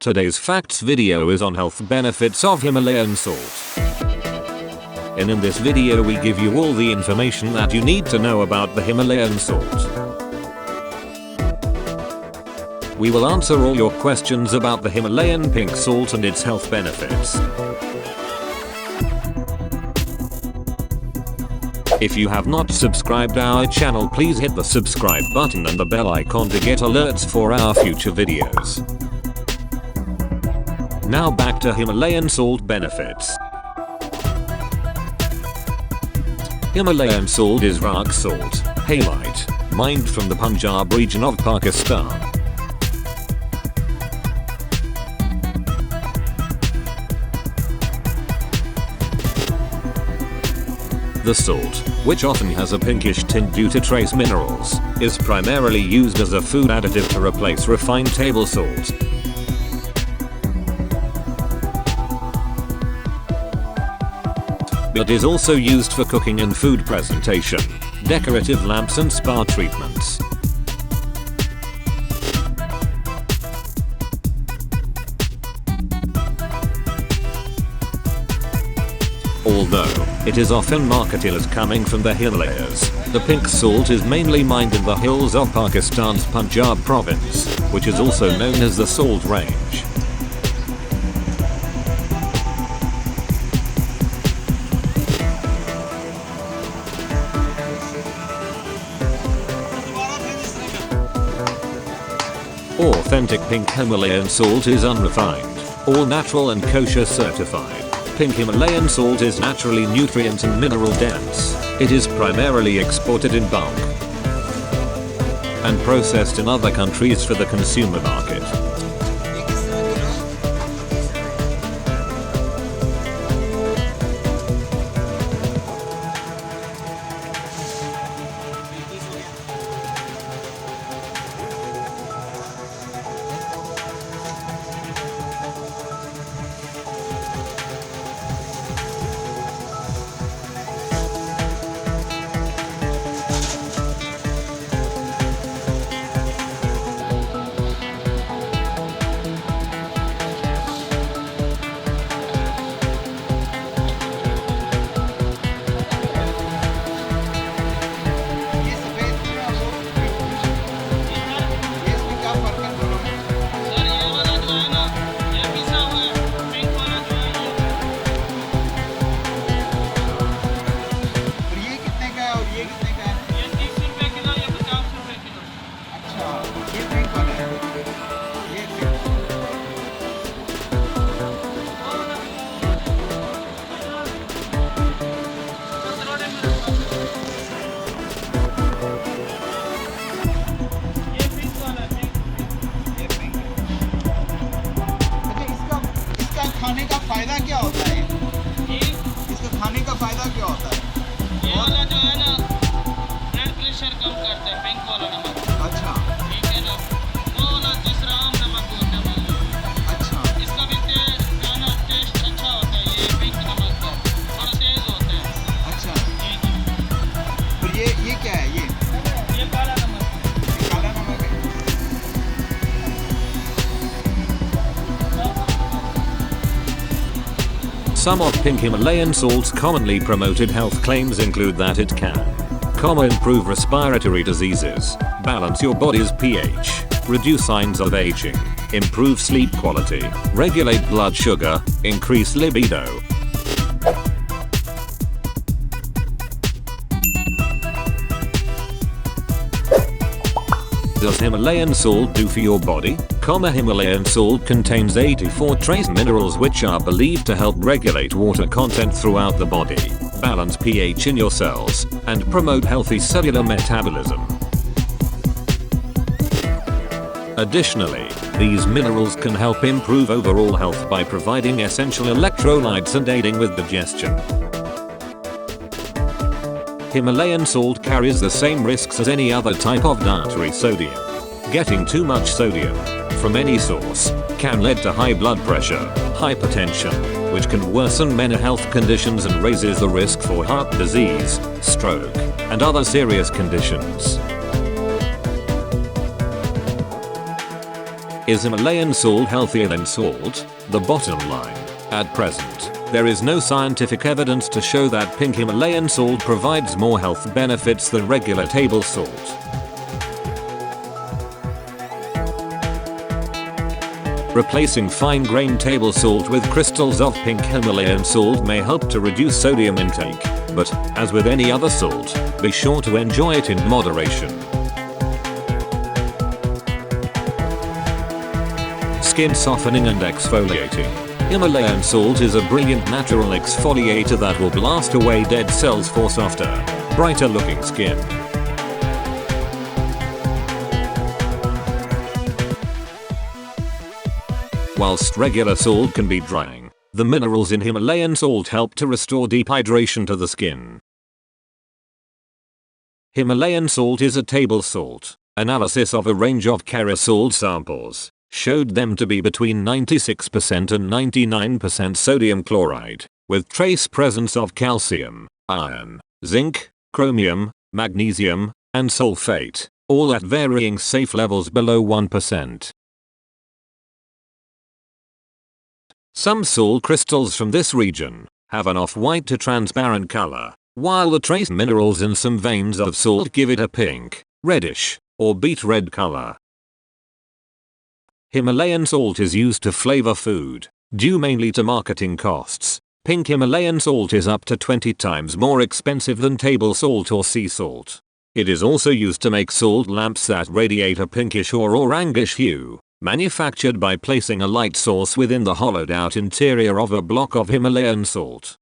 Today's facts video is on health benefits of Himalayan salt. And in this video we give you all the information that you need to know about the Himalayan salt. We will answer all your questions about the Himalayan pink salt and its health benefits. If you have not subscribed our channel, please hit the subscribe button and the bell icon to get alerts for our future videos. Now back to Himalayan salt benefits. Himalayan salt is rock salt, halite, mined from the Punjab region of Pakistan. The salt, which often has a pinkish tint due to trace minerals, is primarily used as a food additive to replace refined table salt. It is also used for cooking and food presentation, decorative lamps and spa treatments. Although it is often marketed as coming from the Himalayas, the pink salt is mainly mined in the hills of Pakistan's Punjab province, which is also known as the Salt Range. Authentic pink Himalayan salt is unrefined, all natural and kosher certified. Pink Himalayan salt is naturally nutrient and mineral dense. It is primarily exported in bulk and processed in other countries for the consumer market. खाने का फायदा क्या होता है? इसका खाने का फायदा क्या होता है? ये वाला जो है ना ब्लड प्रेशर कम करता है, पिंक वाला नमक। अच्छा, ठीक है ना, वो वाला दूसरा आम नमक होता है। अच्छा, इसका भी जो है ना टेस्ट अच्छा होता है। ये पिंक नमक का थोड़ा तेज होता है। अच्छा, ठीक है। और ये क्या है? ये काला नमक है। ये काला नमक है। Some of pink Himalayan salt's commonly promoted health claims include that it can improve respiratory diseases, balance your body's pH, reduce signs of aging, improve sleep quality, regulate blood sugar, increase libido. Does Himalayan salt do for your body? Himalayan salt contains 84 trace minerals which are believed to help regulate water content throughout the body, balance pH in your cells, and promote healthy cellular metabolism. Additionally, these minerals can help improve overall health by providing essential electrolytes and aiding with digestion. Himalayan salt carries the same risks as any other type of dietary sodium. Getting too much sodium from any source can lead to high blood pressure, hypertension, which can worsen many health conditions and raises the risk for heart disease, stroke, and other serious conditions. Is Himalayan salt healthier than salt? The bottom line. At present, there is no scientific evidence to show that pink Himalayan salt provides more health benefits than regular table salt. Replacing fine-grained table salt with crystals of pink Himalayan salt may help to reduce sodium intake, but, as with any other salt, be sure to enjoy it in moderation. Skin softening and exfoliating. Himalayan salt is a brilliant natural exfoliator that will blast away dead cells for softer, brighter looking skin. Whilst regular salt can be drying, the minerals in Himalayan salt help to restore deep hydration to the skin. Himalayan salt is a table salt. Analysis of a range of Kosher salt samples showed them to be between 96% and 99% sodium chloride, with trace presence of calcium, iron, zinc, chromium, magnesium, and sulfate, all at varying safe levels below 1%. Some salt crystals from this region have an off-white to transparent color, while the trace minerals in some veins of salt give it a pink, reddish, or beet red color. Himalayan salt is used to flavor food, due mainly to marketing costs. Pink Himalayan salt is up to 20 times more expensive than table salt or sea salt. It is also used to make salt lamps that radiate a pinkish or orangish hue, manufactured by placing a light source within the hollowed-out interior of a block of Himalayan salt.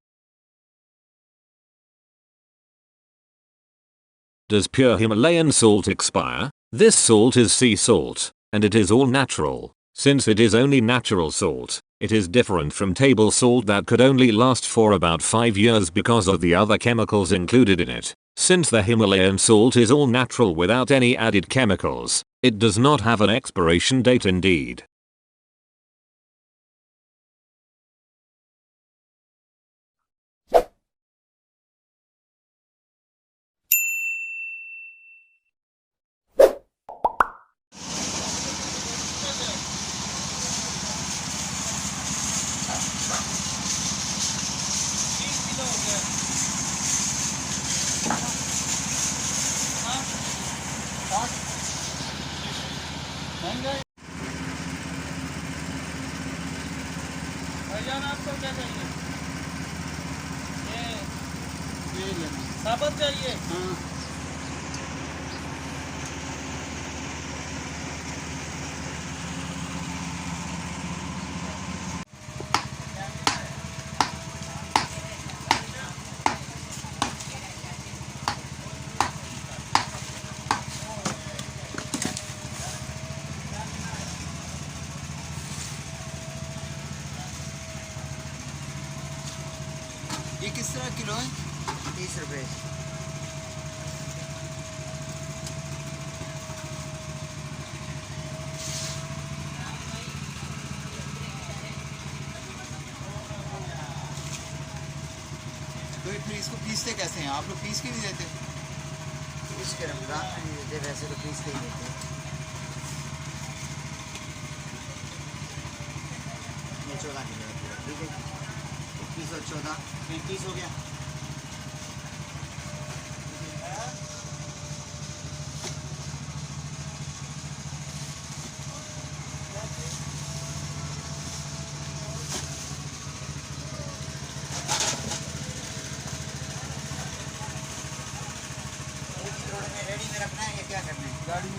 Does pure Himalayan salt expire? This salt is sea salt, and it is all natural. Since it is only natural salt, it is different from table salt that could only last for about 5 years because of the other chemicals included in it. Since the Himalayan salt is all natural without any added chemicals, it does not have an expiration date indeed. भाईजान आपको क्या चाहिए? ये साबुत चाहिए? हाँ। ये किस तरह किलो है? 30 रुपए। तो फिर इसको पीसते कैसे हैं? आप लोग पीस के नहीं देते? पीस के रमजान में नहीं देते, वैसे तो पीस के ही देते हैं। ये 14 किलो है पूरा, ठीक है? 21 और 14 35 हो गया। रेडी में रखना है या क्या करना है? गाड़ी में